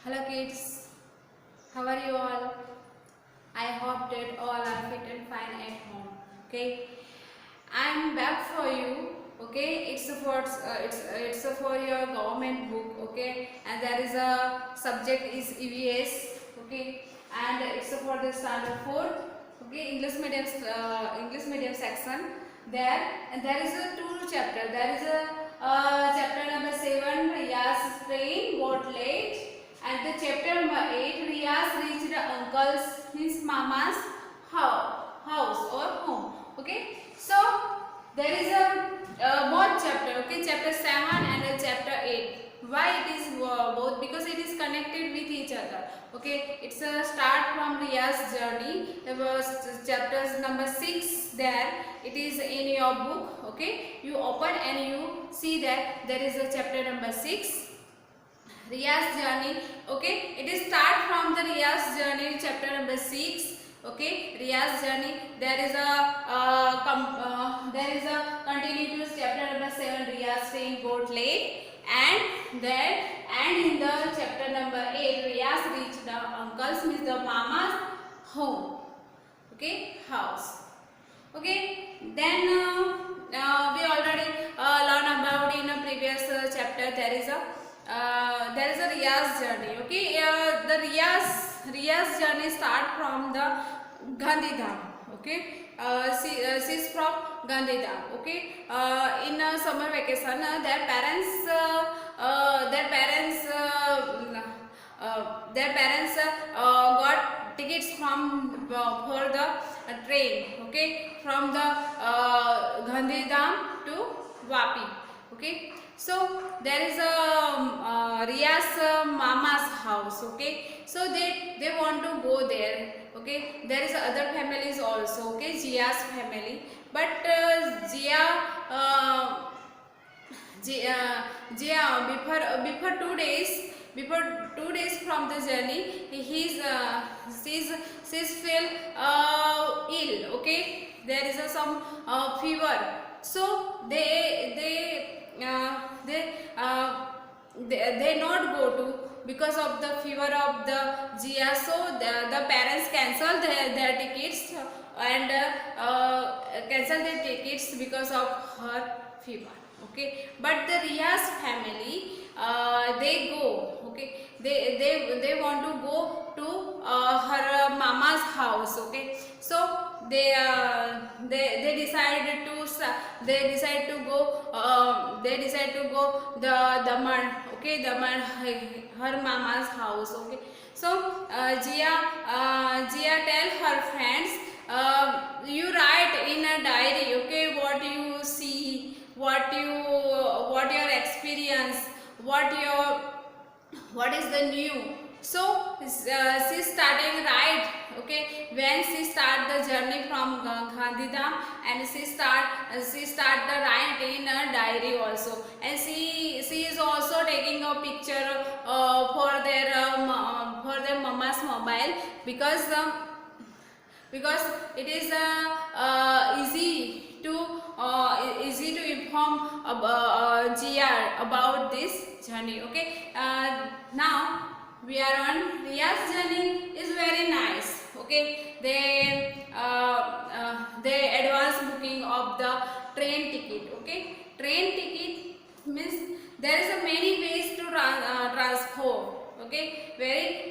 Hello kids, how are you all? I hope that all are fit and fine at home. Okay, I'm back for you. Okay, it's for your government book. Okay, and there is a subject is EVS. Okay, and it's for the standard 4th. Okay, English medium section. There and there is a two chapter. There is a chapter number 7. Riya's train got late, and the chapter number 8. Riya's reached uncle's his mama's house or home. Okay, so there is a both chapter. Okay, chapter 7 and chapter 8. Why it is both? Because it is connected with each other. Okay, it's a start from Riya's journey. There was chapters number 6 there. It is in your book. Okay, you open and you see that there is a chapter number 6. Riya's journey. Okay, it is start from the Riya's journey, chapter number 6. Okay, Riya's journey. There is a continuous chapter number 7. Riya's train got late, and in the chapter number 8, Riya's reached the uncle's, means the mama's home. Okay, house. Okay, then we already learned about in a previous chapter. There is a Riya's journey. Okay, the Riya's journey start from the Gandhidham. Okay, she is from Gandhidham. Okay, in summer vacation, their parents got tickets from for the train. Okay, from the Gandhidham to Vapi. Okay, so there is a Riya's mama's house. Okay, so they want to go there. Okay, there is other families also. Okay, Jia's family, but Jia before 2 days from the journey, she's feel ill. Okay, there is some fever, so they not go to because of the fever of the Jia. So the parents cancel their tickets and cancel their tickets because of her fever. Okay, but the Riya's family they go. Okay, they want to go to her mama's house. Okay, so they decide to go the Daman. Okay, Daman, her mama's house. Okay, so Jia tell her friends, you write in a diary. Okay, what you see, what your experience, what is the new. So she's starting right. Okay, when she start the journey from Gandhidham, and she start the write in a diary also, and she is also taking a picture for their mama's mobile, because it is easy to inform Jia about this journey. Okay, now we are on Riya's journey is very nice. Okay, they advance booking of the train ticket. Okay, train ticket means there is a many ways to transform. Okay, very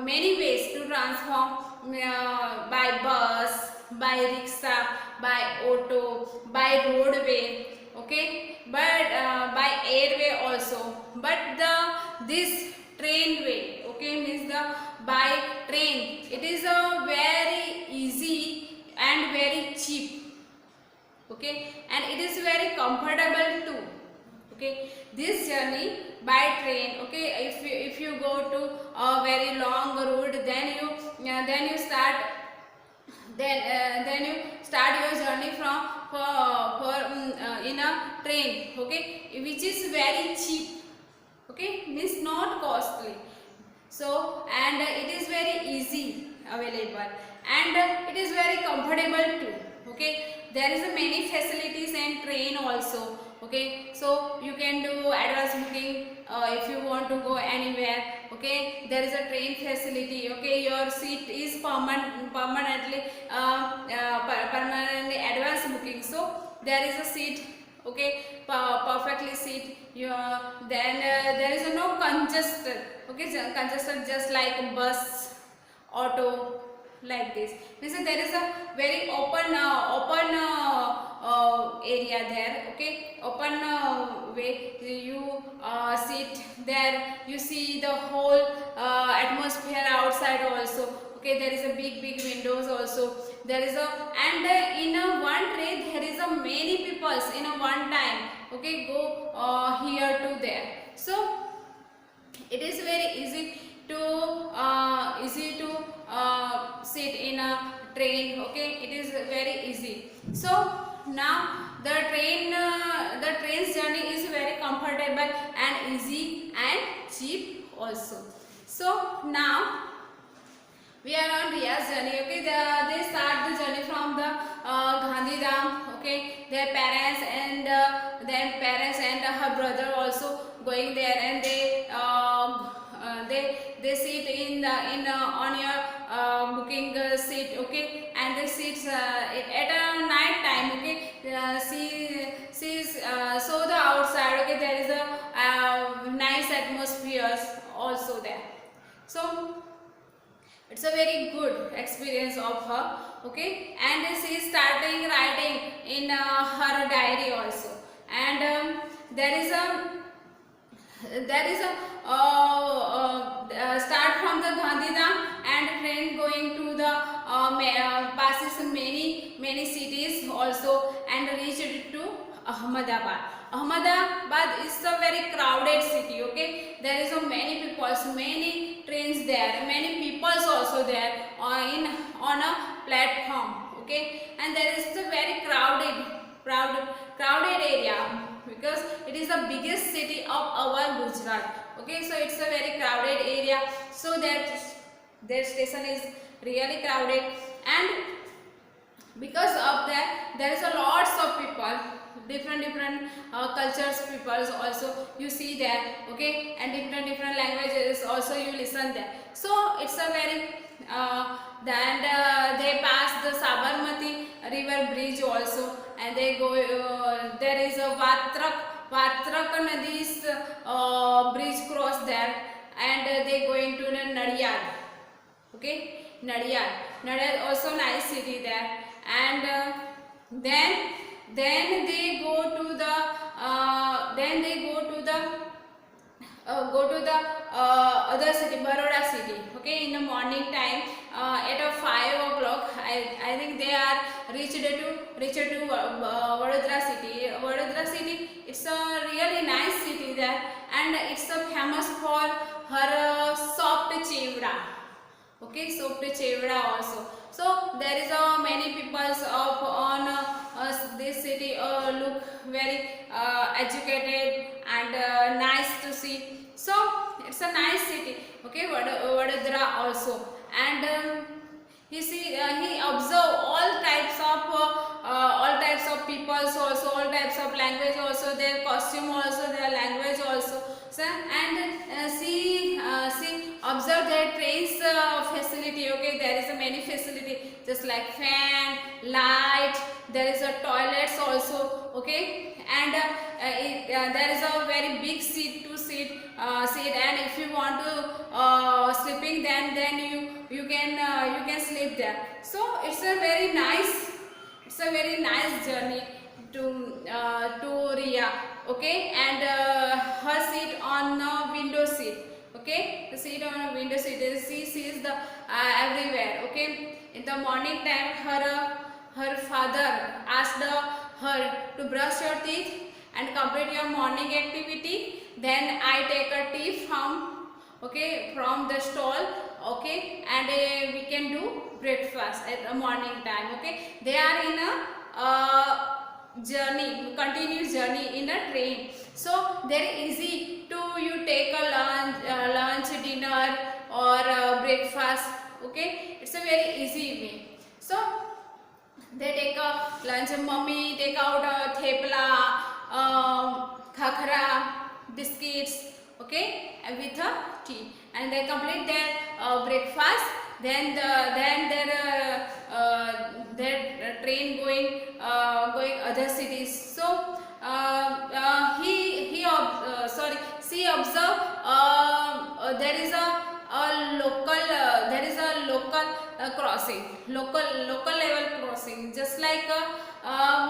many ways to transform, by bus, by rickshaw, by auto, by roadway. Okay, but by airway also, but this train way. Okay, means the by train, it is a very easy and very cheap. Okay, and it is very comfortable too. Okay, this journey by train. Okay, if you go to a very long route, then you start then you start your journey from in a train. Okay, which is very cheap. Okay, means not costly. So, and it is very easy available, and it is very comfortable too. Okay, there is a many facilities and train also. Okay, so you can do advance booking if you want to go anywhere. Okay, there is a train facility. Okay, your seat is permanently advance booking, so there is a seat. Okay, perfectly seat. Then there is no congested. Okay, congested just like bus, auto, like this. Means there is a very open area there. Okay, open way you sit there. You see the whole atmosphere outside also. Okay, there is a big windows also. There is a, and in a one tray there is a many peoples in a one time. Okay, go here to there. So it is very easy to sit in a train. Okay, it is very easy. So now the train's journey is very comfortable and easy and cheap also. So now we are on Riya's journey. Okay, they start the journey from the Gandhidham. Okay, their parents and her brother also going there, and they sit in on your booking seat. Okay, and they sit at a night time. Okay, sees so the outside. Okay, there is a nice atmosphere also there. So it's a very good experience of her. Okay, and she is starting writing in her diary also. And there is a start from the Gandhidham, and train going to the passes many cities also, and reached to Ahmedabad. Ahmedabad is a very crowded city. Okay, there is so many people, so many trains there, many peoples also there on a platform. Okay, and there is a very crowded area, because it is the biggest city of our Gujarat. Okay, so it's a very crowded area, so that their station is really crowded, and because of that there is a lots of people, different cultures peoples also you see there. Okay, and different languages also you listen there. So it's a very then they pass the Sabarmati river bridge also, and they go there is a Vatrak Nadi's bridge cross there, and they going to the Nadiyad. Okay, Nadiyad also nice city there. And then they go to the other city, Baroda city. Okay, in the morning time at 5 o'clock, I think they are reached to Vadodara city. Vadodara city, it's a really nice city there, and it's famous for her soft chevra. Okay, soft chevra also. So there is many peoples of on this city look very educated and nice to see. So it's a nice city. Okay, Vadodara also. And he observe all types of peoples also, all types of language also, their costume also, their language also. So, and she observe their trains facility. Okay, there is a many facility, just like fan, light, there is a toilets also. Okay, and there is a very big seat to sit, and if you want to sleeping, then you can sleep there. So it's a very nice journey to Riya. Okay, and her seat on a window seat. Okay, the seat on a window seat, she sees the everywhere. Okay, in the morning time, her father asked her to brush your teeth and complete your morning activity. Then I take a tea from the stall. Okay, and we can do breakfast at the morning time. Okay, they are in a continuous journey in a train. So very easy to you take a lunch, dinner, or breakfast. Okay, it's a very easy way. So they take a lunch. Mummy take out a thepla, khakra, biscuits, okay, and with a tea, and they complete their breakfast. Then their train going other cities. So sorry, she observe there is a local crossing, local level crossing, just like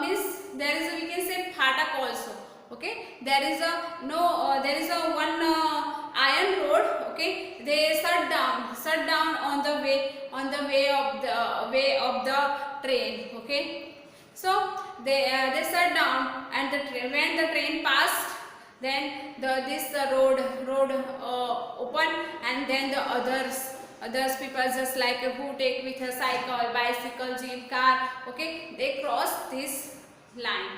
means there is a, we can say phatak also. Okay, there is a no there is a one iron road. Okay, they shut down on the way of the train. Okay, so they shut down, and when the train passed, then this road open, and then the others people, just like who take with a cycle, bicycle, jeep, car, okay, they cross this line,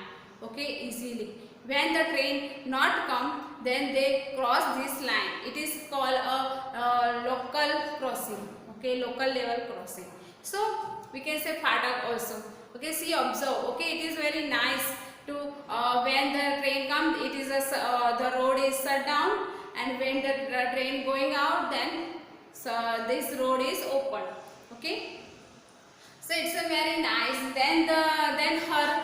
okay, easily. When the train not come, then they cross this line. It is called a local crossing, okay, local level crossing. So we can say phatak also. Okay, see, observe. Okay, it is very nice to when the train comes, it is the road is shut down, and when the train going out, then this road is open. Okay, so it's a very nice. Then her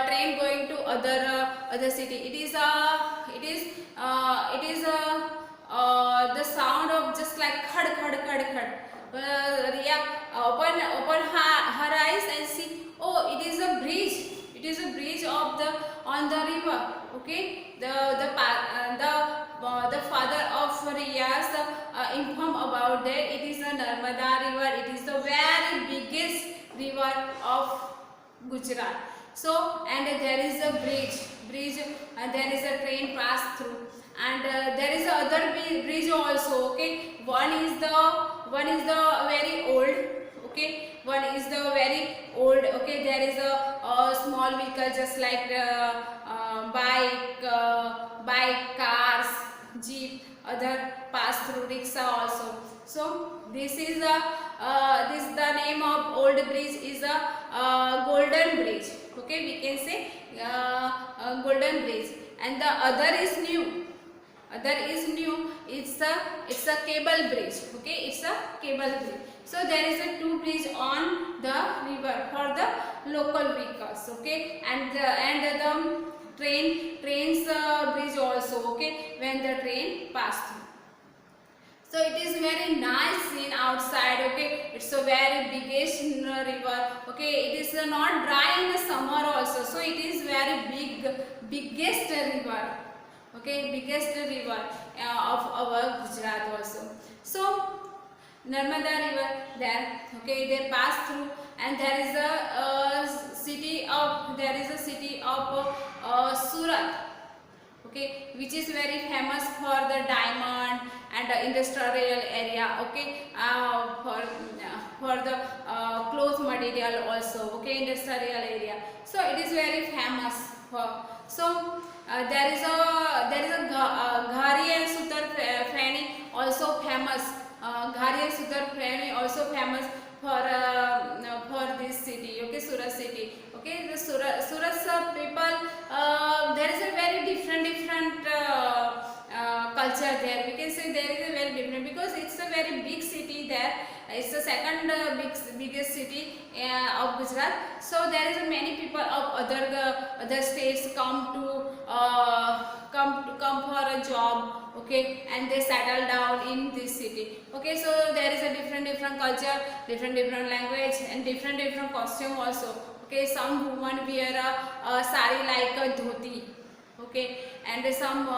train going to other city. It is the sound of just like khad khad khad khad. Riya open her eyes and see. Oh, it is a bridge. It is a bridge of the on the river. Okay, the father of Riya's inform about that. It is a Narmada river. It is the very biggest river of Gujarat. So, and there is a bridge, and there is a train pass through, and there is a other bridge also. Okay, one is the very old. Okay, one is the very old. Okay, there is a small vehicle, just like bike, cars, jeep, other pass through, rickshaw also. So this is the name of old bridge is a golden bridge. Okay, we can say golden bridge, and the other is new. It's a cable bridge. Okay, it's a cable bridge. So there is a two bridge on the river for the local vehicles. Okay, and the trains bridge also. Okay, when the train pass through. So it is very nice scene outside. Okay, it's a very biggest river. Okay, it is not dry in the summer also. So it is very biggest river. Okay, biggest river of our Gujarat also. So Narmada river there. Okay, they pass through, and there is a city of Surat. Okay, which is very famous for the diamond and the industrial area. Okay, for the cloth material also. Okay, industrial area. So it is very famous for. So there is a Ghari and Sutar Feni also famous. Ghari and Sutar Feni also famous for this city. Okay, Surat city. Okay, the Surat people, there is a very different culture there. We can say there is a very different, because it's a very big city there. It's the second biggest city of Gujarat. So there is many people of other states come for a job. Okay, and they settle down in this city. Okay, so there is a different culture, different language, and different costume also. Okay, some women wear a sari like a dhoti. Okay, and some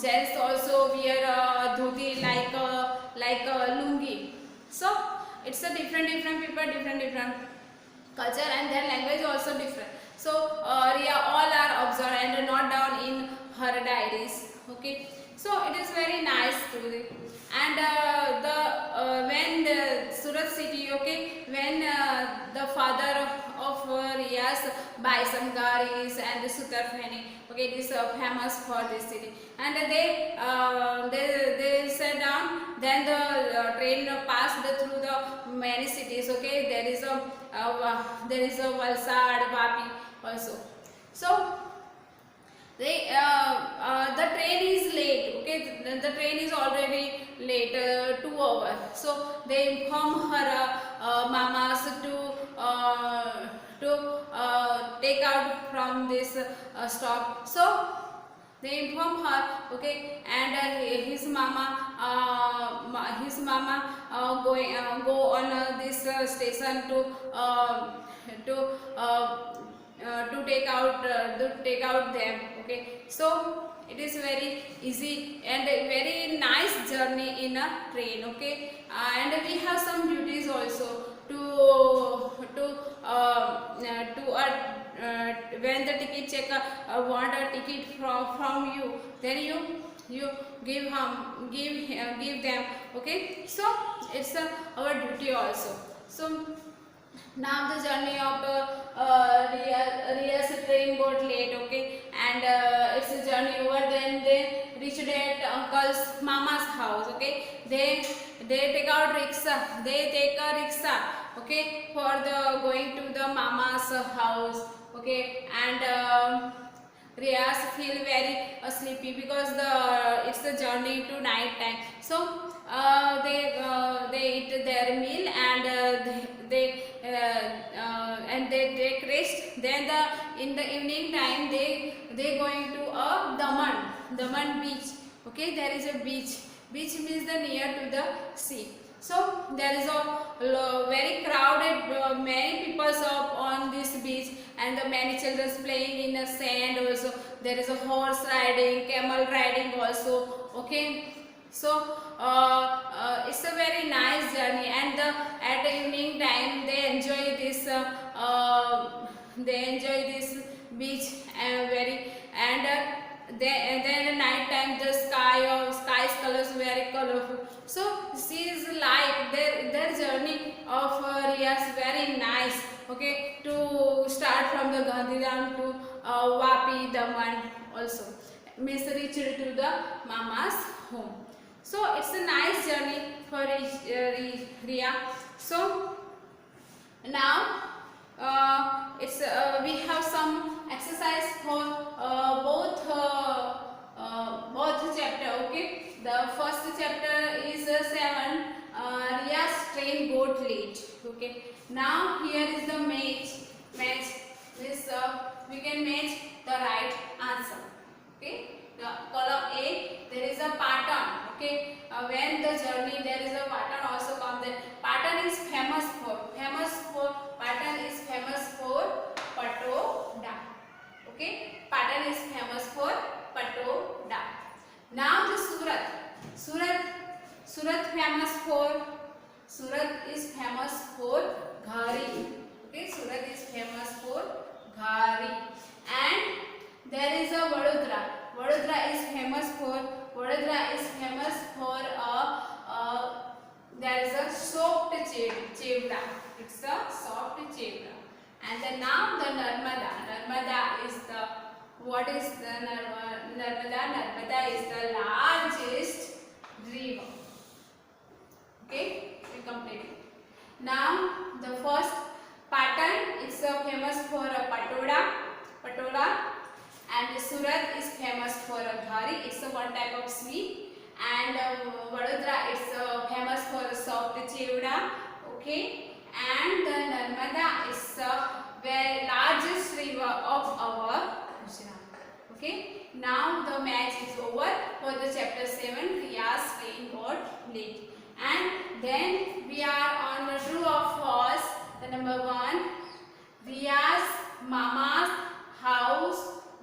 gents also wear a dhoti like a lungi. So it's a different people, different culture, and their language also different. So Riya all are observed and not down in her diaries. Okay, so it is very nice story. And when the Surat city, okay, when the father of Riya's buy some garis and the Sutar Feni, okay, it is famous for this city, and they sat down. Then the train passed through the many cities. Okay, there is a there is a Valsad, Vapi also. So the train is late. Okay, the train is already late, 2 hours. So they inform her mamas to take out from this stop. So they inform her, okay, and his mama go on this station to uh, to take out them. Okay, so it is very easy and a very nice journey in a train. Okay, and we have some duties also to when the ticket checker want a ticket from you, then you give them. Okay, so it's our duty also. So now the journey of Ria's train got late. Okay, and it's a journey over. Then they reached at uncle's mama's house. Okay, they take out rickshaw. They take a rickshaw. Okay, for the going to the mama's house. Okay, and Riaz feel very sleepy because it's the journey to night time. So they eat their meal and they take rest. Then in the evening time they going to a Daman beach. Okay, there is a beach. Beach means the near to the sea. So there is a very crowded, many people up on this beach, and the many children playing in the sand also. There is a horse riding, camel riding also. Okay, so it's a very nice journey, and at the evening time they enjoy this beach very and. Then at night time the sky's colors very colorful. So she is like their journey of Riaz very nice. Okay, to start from the Gandhidham to Vapi Daman also means reach to the mama's home. So it's a nice journey for Ria. So now we have some exercise for both chapter. Okay, the first chapter is 7. Ria's train got late. Okay, now here is the match this we can match the right answer. Okay, the column A, there is a pattern. Okay, when the journey there is a pattern also come. Then pattern is famous for Patoda. Okay, pattern is famous for Patoda. Now the Surat is famous for Ghari. Okay, Surat is famous for Ghari. And there is a Vadodara is famous for there is a soft chevra. It's a soft chevra. And then now the Narmada is the what is the Narmada? Narmada is the largest river. Okay, we completed. Now the first Patan is famous for a Patoda, and Surat is famous for a Ghari. It's a one type of sweet. And Vadodara is famous for a soft chevra. Okay, and the Narmada is the very largest river of our Gujarat. Okay, now the match is over for the chapter 7. Ria's train got late. And then we are on the true or false. The number 1, Ria's mama's house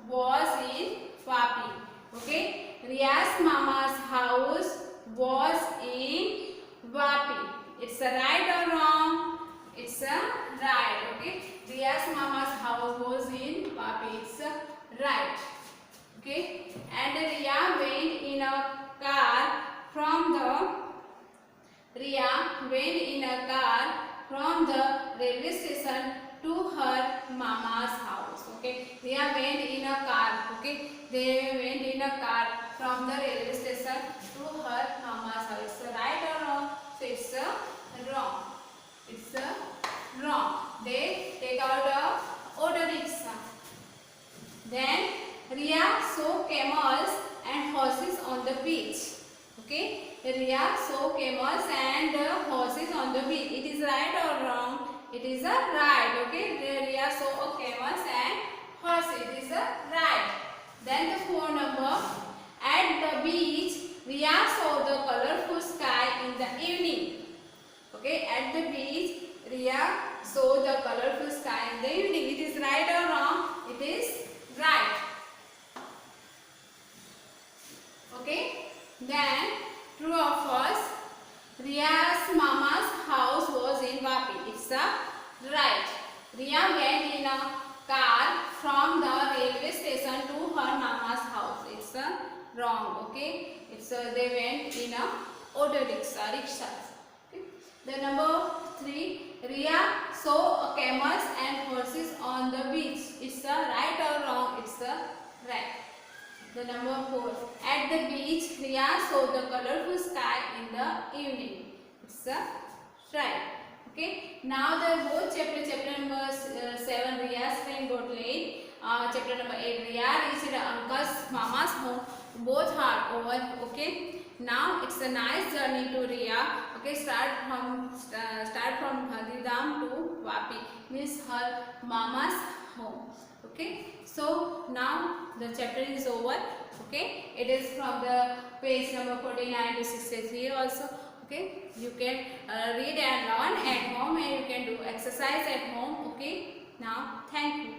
was in Vapi. Okay, Ria's mama's house was in Vapi. It's a right or wrong? It's a right. Okay, Ria's mama's house was in Vapi. It's a right. Okay, and Ria went in a car from the railway station to her mama's house. Okay, Ria went in a car. Okay, they went in a car from the railway station to her mama's house. So right or wrong? So it's wrong. It's wrong. they take out a auto rickshaw. Then Ria saw camels and horses on the beach. Okay, Ria saw camels and horses on the beach. It is right or wrong? It is a right. Okay, Ria saw camels and horses. It is a right. Then the 4 number. At the beach, Ria saw the colorful sky in the evening. Okay, at the beach, Ria saw the colorful sky in the evening. It is right or wrong? It is right. Okay, then true or false? Ria's mama's house was in Vapi. It's a right. Ria went in a car from the railway station to her mama's house. It's a wrong. Okay, it's they went in a auto rickshaw. Okay. The number 3. Ria saw camels and horses on the beach. It's a right or wrong? It's a right. The number 4. At the beach, Ria saw the colorful sky in the evening. It's a right. Okay. Now the both chapter number 7, Ria's train got late. Chapter number 8, Ria reached uncle's mama's home. Both are over. Okay. Now it's a nice journey to Ria. Okay. Start from Bhadidam to Vapi. Means her mama's home. Okay. So now the chapter is over. Okay, it is from the page number 49 to 63 also. Okay, you can read and learn at home and you can do exercise at home. Okay, now thank you.